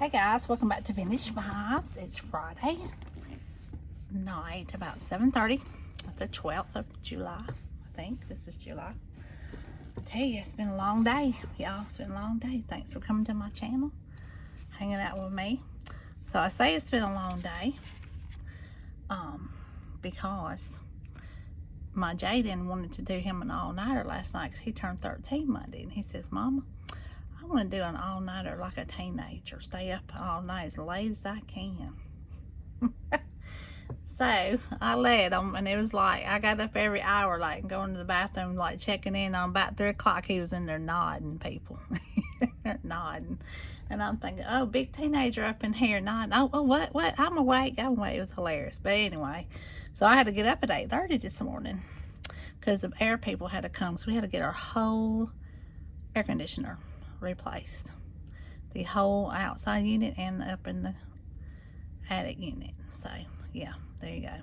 Hey guys, welcome back to Vintage Vibes. It's Friday night, about 7:30, the 12th of July. I think this is July. I tell you, it's been a long day, y'all. It's been a long day. Thanks for coming to my channel, hanging out with me. So I say it's been a long day because my Jaden wanted to do him an all-nighter last night because he turned 13 Monday, and he says, "Mama, I want to do an all-nighter like a teenager, stay up all night as late as I can." So I let him, and it was like I got up every hour, like going to the bathroom, like checking in. On about 3 o'clock, he was in there nodding, people. They're nodding, and I'm thinking, oh, big teenager up in here nodding. Oh, what? I'm awake. It was hilarious. But anyway, so I had to get up at 8:30 this morning because the air people had to come. So we had to get our whole air conditioner replaced, the whole outside unit and up in the attic unit. So yeah, there you go.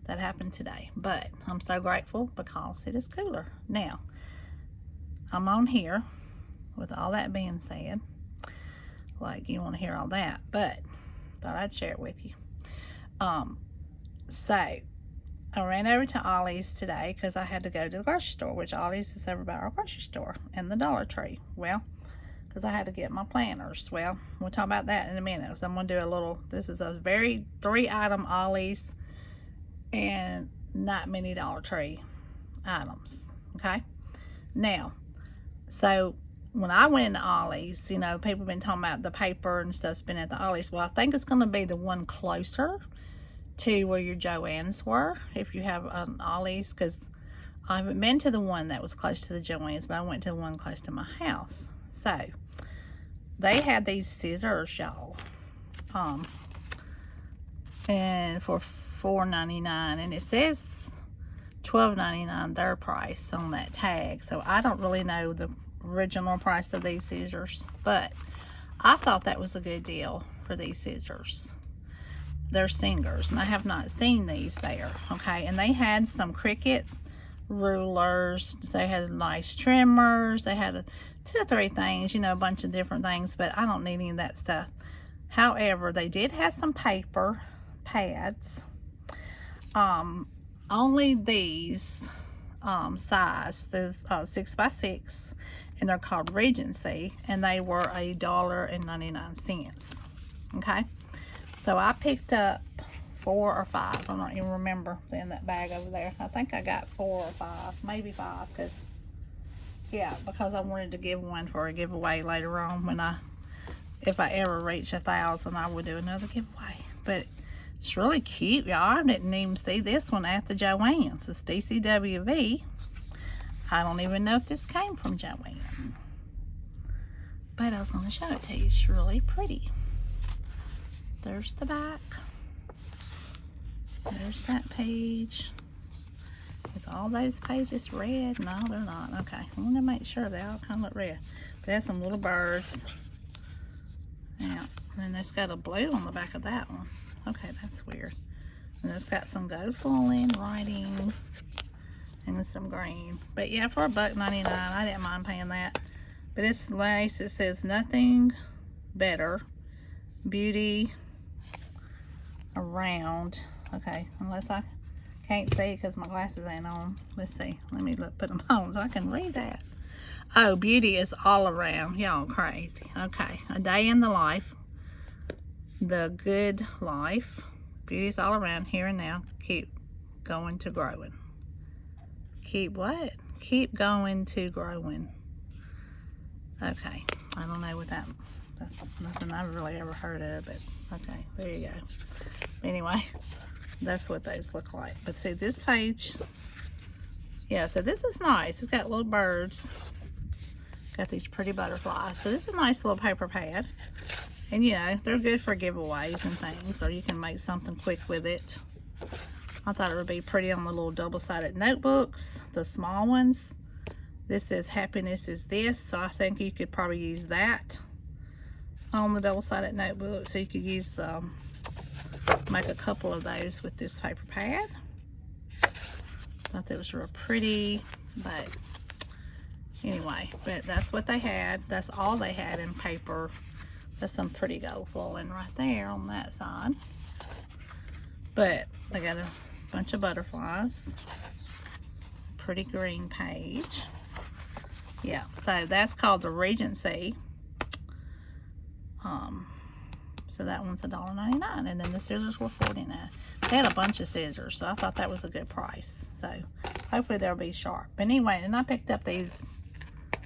That happened today, but I'm so grateful because it is cooler now. I'm on here with all that being said, like you want to hear all that, but thought I'd share it with you. So I ran over to Ollies today because I had to go to the grocery store, which Ollies is over by our grocery store and the Dollar Tree. Well, because I had to get my planners. Well, we'll talk about that in a minute. So I'm going to do a little, this is a very 3-item Ollies and not many Dollar Tree items. Okay. Now, so when I went into Ollies, you know, people have been talking about the paper and stuff's been at the Ollies. Well, I think it's going to be the one closer to where your Joann's were, if you have an Ollies, because I haven't been to the one that was close to the Joann's, but I went to the one close to my house. So they had these scissors, y'all, and for $4.99, and it says $12.99 their price on that tag. So I don't really know the original price of these scissors, but I thought that was a good deal for these scissors. They're Singers, and I have not seen these there. Okay, and they had some Cricut rulers, they had nice trimmers, they had 2 or 3 things, you know, a bunch of different things, but I don't need any of that stuff. However, they did have some paper pads, only these size, this 6x6, and they're called Regency, and they were $1.99. Okay, so I picked up 4 or 5. I don't even remember in that bag over there. I think I got 4 or 5, maybe 5, because I wanted to give one for a giveaway later on when if I ever reach 1,000, I would do another giveaway. But it's really cute, y'all. I didn't even see this one at the Joann's. It's DCWV. I don't even know if this came from Joann's, but I was going to show it to you. It's really pretty. There's the back. There's that page. Is all those pages red? No, they're not. Okay, I want to make sure they all kind of look red. But there's some little birds. Yeah, and then there's got a blue on the back of that one. Okay, that's weird. And it's got some go full in writing and then some green. But yeah, for $1.99, I didn't mind paying that. But it's nice. It says nothing better beauty around. Okay, unless I can't see because my glasses ain't on. Let's see. Let me put them on so I can read that. Oh, beauty is all around. Y'all crazy. Okay, a day in the life. The good life. Beauty is all around, here and now. Keep going to growing. Keep what? Keep going to growing. Okay, I don't know what that's nothing I've really ever heard of, but okay, there you go. Anyway, that's what those look like. But see, this page, yeah, so this is nice. It's got little birds. Got these pretty butterflies. So this is a nice little paper pad. And you know, they're good for giveaways and things, or you can make something quick with it. I thought it would be pretty on the little double-sided notebooks, the small ones. This says happiness is this, so I think you could probably use that on the double-sided notebook. So you could use, make a couple of those with this paper pad. Thought that was real pretty, but anyway, but that's what they had. That's all they had in paper That's some pretty gold foiling right there on that side. But they got a bunch of butterflies. Pretty green page. Yeah, so that's called the Regency. So that one's $1.99, and then the scissors were $49. They had a bunch of scissors, so I thought that was a good price. So hopefully they'll be sharp. But anyway, and I picked up these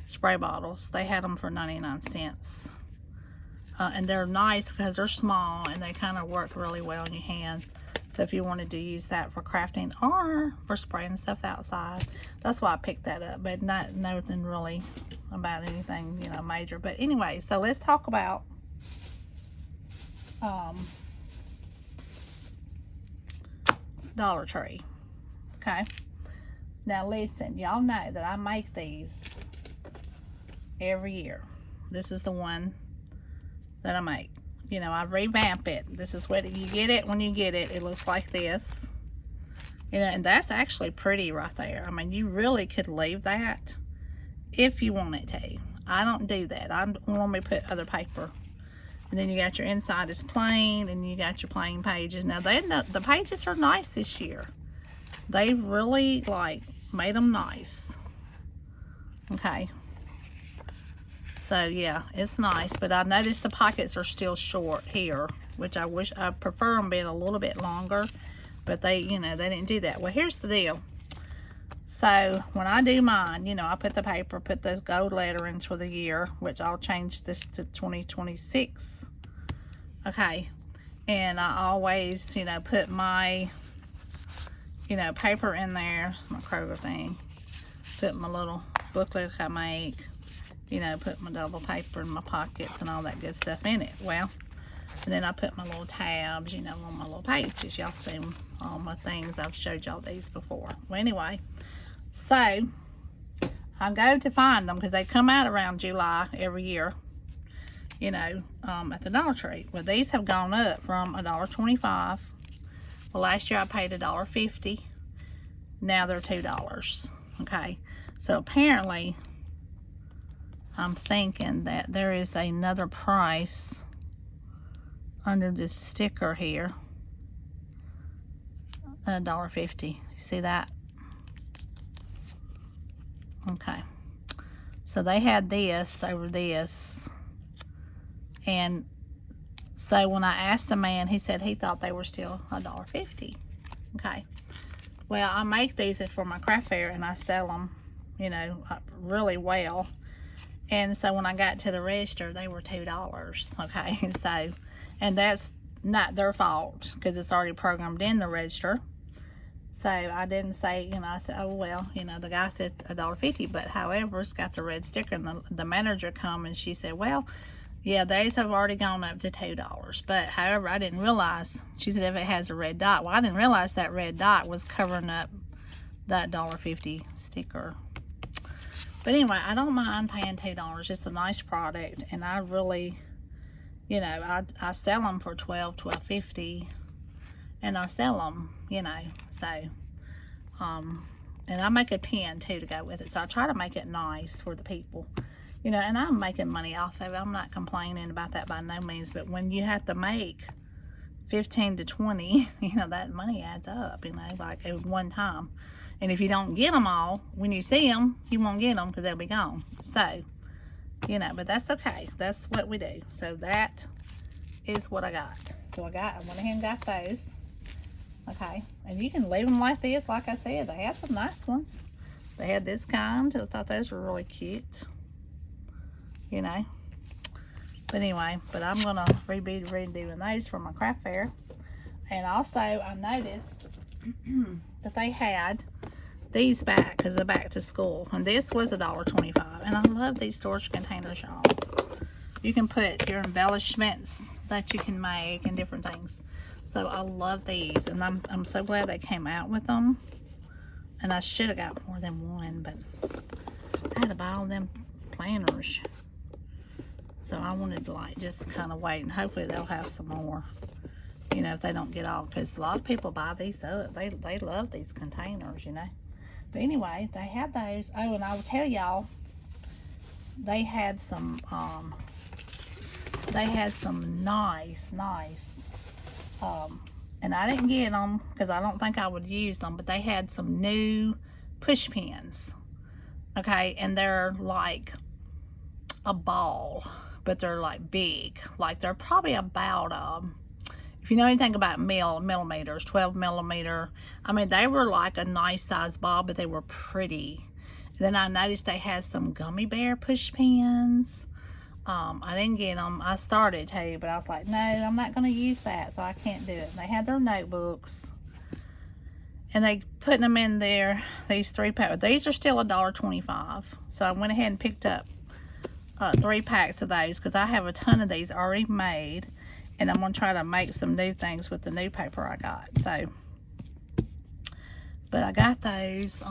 spray bottles. They had them for 99 cents. And they're nice because they're small and they kind of work really well in your hand. So if you wanted to use that for crafting or for spraying stuff outside, that's why I picked that up. But not nothing really about anything, you know, major. But anyway, so let's talk about Dollar Tree. Okay. Now listen, y'all know that I make these every year. This is the one that I make. You know, I revamp it. This is what you get it when you get it. It looks like this. You know, and that's actually pretty right there. I mean, you really could leave that if you wanted to. I don't do that. I normally put other paper. And then you got your inside is plain, and you got your plain pages. Now, the pages are nice this year. They really, like, made them nice. Okay. So, yeah, it's nice. But I noticed the pockets are still short here, which I prefer them being a little bit longer. But they, you know, they didn't do that. Well, here's the deal. So when I do mine, you know, I put the paper, put those gold letterings for the year, which I'll change this to 2026. Okay. And I always, you know, put my, you know, paper in there, my Kroger thing. Put my little booklet I make, you know, put my double paper in my pockets and all that good stuff in it. Well, and then I put my little tabs, you know, on my little pages. Y'all seen all my things. I've showed y'all these before. Well, anyway. So, I go to find them because they come out around July every year, you know, at the Dollar Tree. Well, these have gone up from $1.25. Well, last year I paid $1.50. Now they're $2. Okay. So, apparently, I'm thinking that there is another price under this sticker here. $1.50. You see that? Okay, so they had this over this, and so when I asked the man, he said he thought they were still $1.50. Okay, well, I make these for my craft fair and I sell them, you know, really well. And so when I got to the register, they were $2. Okay, so, and that's not their fault because it's already programmed in the register. So I didn't say, you know, I said, oh, well, you know, the guy said $1.50, but however, it's got the red sticker, and the manager come and she said, well, yeah, these have already gone up to $2. But however, I didn't realize, she said if it has a red dot, well, I didn't realize that red dot was covering up that $1.50 sticker. But anyway, I don't mind paying $2. It's a nice product, and I really, you know, I sell them for $12.50. And I sell them, you know, so, and I make a pen too to go with it. So I try to make it nice for the people, you know, and I'm making money off of it. I'm not complaining about that by no means, but when you have to make 15 to 20, you know, that money adds up, you know, like at one time. And if you don't get them all, when you see them, you won't get them because they'll be gone. So, you know, but that's okay. That's what we do. So that is what I got. So I went ahead and got those. Okay, and you can leave them like this. Like I said, they had some nice ones. They had this kind. I thought those were really cute, you know. But anyway, but I'm going to be redoing those for my craft fair. And also, I noticed that they had these back because they're back to school. And this was $1.25. And I love these storage containers, y'all. You can put your embellishments that you can make and different things. So I love these, and I'm so glad they came out with them. And I should have got more than one, but I had to buy all them planners. So I wanted to like just kind of wait, and hopefully they'll have some more. You know, if they don't get all, because a lot of people buy these up. They love these containers, you know. But anyway, they had those. Oh, and I will tell y'all, they had some they had some nice, and I didn't get them because I don't think I would use them, but they had some new push pins. Okay, and they're like a ball, but they're like big. Like they're probably about, if you know anything about millimeters, 12 millimeter. I mean, they were like a nice size ball, but they were pretty. Then I noticed they had some gummy bear push pins. I didn't get them. I started to, but I was like, no, I'm not going to use that, so I can't do it. They had their notebooks, and they put them in there, these 3-pack. These are still $1.25, so I went ahead and picked up 3 packs of those because I have a ton of these already made, and I'm going to try to make some new things with the new paper I got. So, but I got those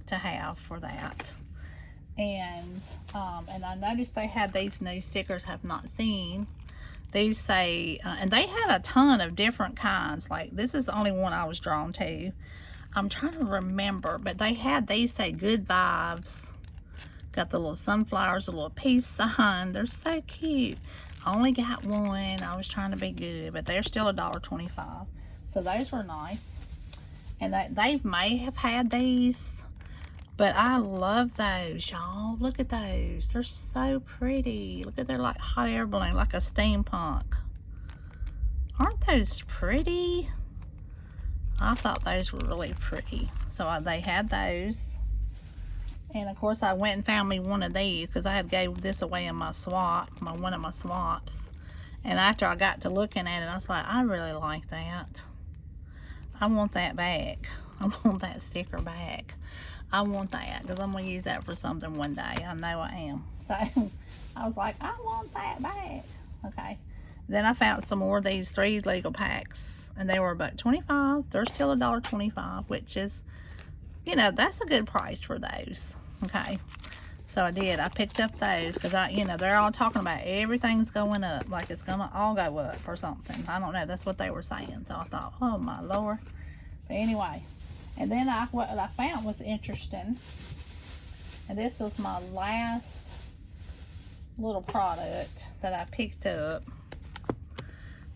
to have for that. And I noticed they had these new stickers I have not seen. These say, and they had a ton of different kinds. Like, this is the only one I was drawn to. I'm trying to remember, but they had, these say good vibes. Got the little sunflowers, a little peace sign. They're so cute. I only got one. I was trying to be good, but they're still $1.25. So those were nice. And they may have had these, but I love those, y'all. Look at those. They're so pretty. Look at, they're like hot air balloon, like a steampunk. Aren't those pretty? I thought those were really pretty. So they had those. And of course I went and found me one of these because I had gave this away in my swap, one of my swaps. And after I got to looking at it, I was like, I really like that. I want that back. I want that sticker back. I want that because I'm going to use that for something one day. I know I am. So I was like, I want that back. Okay. Then I found some more of these 3 Lego packs, and they were about $25. They're still $1.25, which is, you know, that's a good price for those. Okay. So I did. I picked up those because they're all talking about everything's going up, like it's going to all go up or something. I don't know. That's what they were saying. So I thought, oh my Lord. But anyway. And then what I found was interesting, and this was my last little product that I picked up.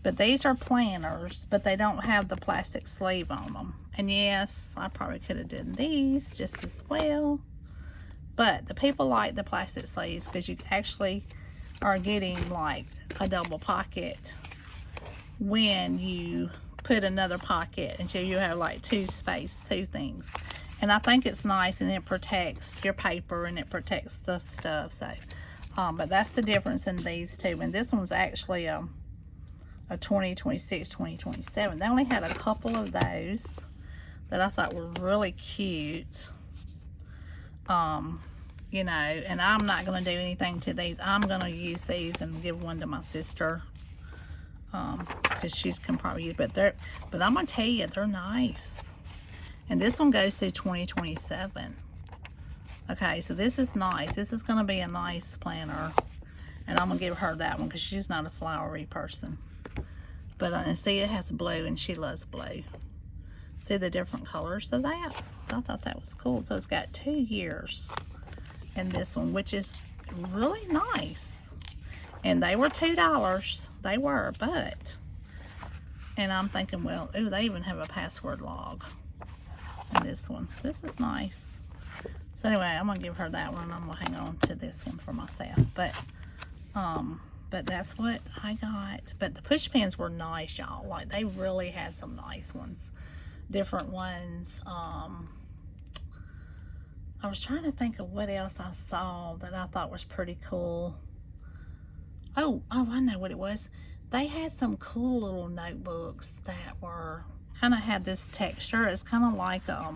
But these are planners, but they don't have the plastic sleeve on them. And yes, I probably could have done these just as well. But the people like the plastic sleeves because you actually are getting like a double pocket when you put another pocket, and so you have like 2 things. And I think it's nice, and it protects your paper and it protects the stuff. So but that's the difference in these two. And this one's actually a 2026, 2027. They only had a couple of those that I thought were really cute. And I'm not going to do anything to these. I'm going to use these and give one to my sister. Because she can probably use, but I'm gonna tell you, they're nice. And this one goes through 2027. Okay, so this is nice. This is gonna be a nice planner, and I'm gonna give her that one because she's not a flowery person. But and see, it has blue, and she loves blue. See the different colors of that? I thought that was cool. So it's got 2 years in this one, which is really nice. And they were $2. They were, but, and I'm thinking, well, ooh, they even have a password log in this one. This is nice. So anyway, I'm gonna give her that one. I'm gonna hang on to this one for myself. But that's what I got. But the push pins were nice, y'all. Like, they really had some nice ones, different ones. I was trying to think of what else I saw that I thought was pretty cool. Oh, I know what it was. They had some cool little notebooks that were kind of had this texture. It's kind of like I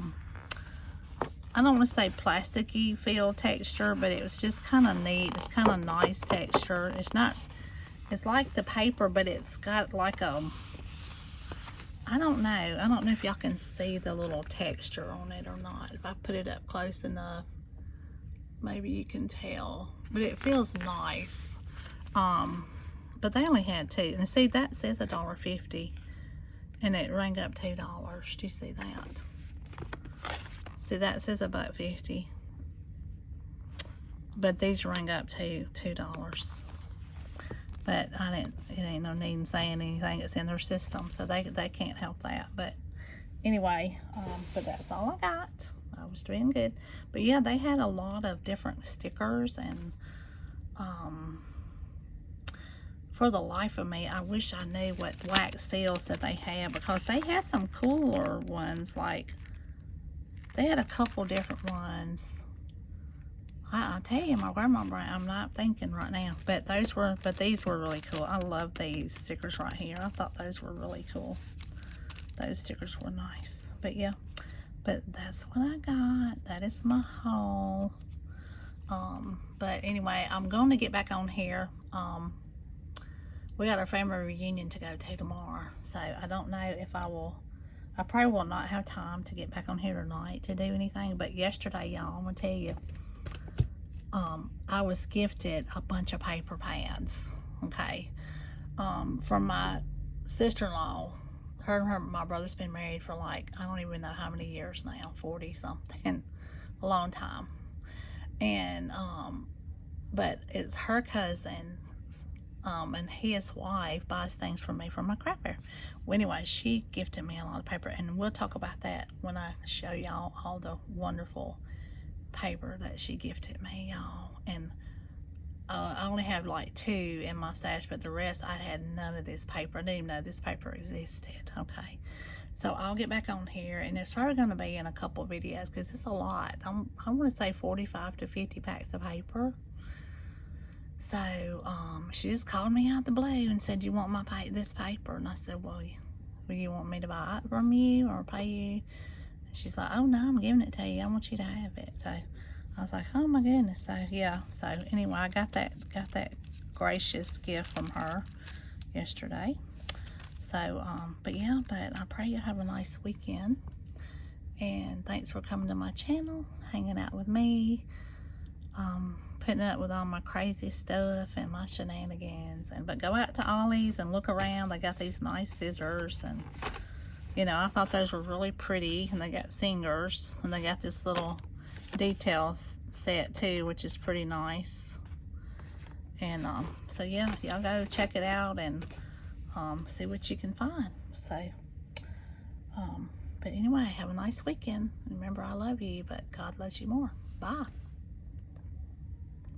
don't want to say plasticky feel texture, but it was just kind of neat. It's kind of nice texture. It's like the paper, but it's got like I don't know if y'all can see the little texture on it or not. If I put it up close enough, maybe you can tell, but it feels nice. But they only had 2, and see, that says $1.50, and it rang up $2. Do you see that? See, that says $1.50, but these rang up to $2. But it ain't no need in saying anything. It's in their system, so they can't help that. But anyway, but that's all I got. I was doing good. But yeah, they had a lot of different stickers, and for the life of me, I wish I knew what wax seals that they had, because they had some cooler ones. Like, they had a couple different ones. I'll tell you, my grandma brand, I'm not thinking right now, but these were really cool. I love these stickers right here. I thought those were really cool. Those stickers were nice. But yeah, but that's what I got. That is my haul. But anyway, I'm going to get back on here. We got our family reunion to go to tomorrow, so I don't know if I probably will not have time to get back on here tonight to do anything. But yesterday, y'all, I'm gonna tell you, I was gifted a bunch of paper pads, okay, from my sister-in-law. My brother's been married for, like, I don't even know how many years now, 40 something, a long time. And but it's her cousin, and his wife buys things for me from my craft fair. Well, anyway, she gifted me a lot of paper, and we'll talk about that when I show y'all all the wonderful paper that she gifted me, y'all. And I only have like 2 in my stash, but the rest, I had none of this paper. I didn't even know this paper existed. Okay, so I'll get back on here, and it's probably going to be in a couple of videos, because it's a lot. I want to say 45 to 50 packs of paper. So she just called me out the blue and said, "You want this paper?" And I said, "Well, you want me to buy it from you or pay you?" And she's like, "Oh no, I'm giving it to you. I want you to have it." So I was like, "Oh my goodness." So yeah. So anyway, I got that gracious gift from her yesterday. So but yeah, but I pray you have a nice weekend, and thanks for coming to my channel, hanging out with me, putting up with all my crazy stuff and my shenanigans. But go out to Ollies and look around. They got these nice scissors, and you know, I thought those were really pretty. And they got singers, and they got this little details set too, which is pretty nice. And so yeah, y'all go check it out and see what you can find. So but anyway, have a nice weekend. Remember, I love you, but God loves you more. Bye.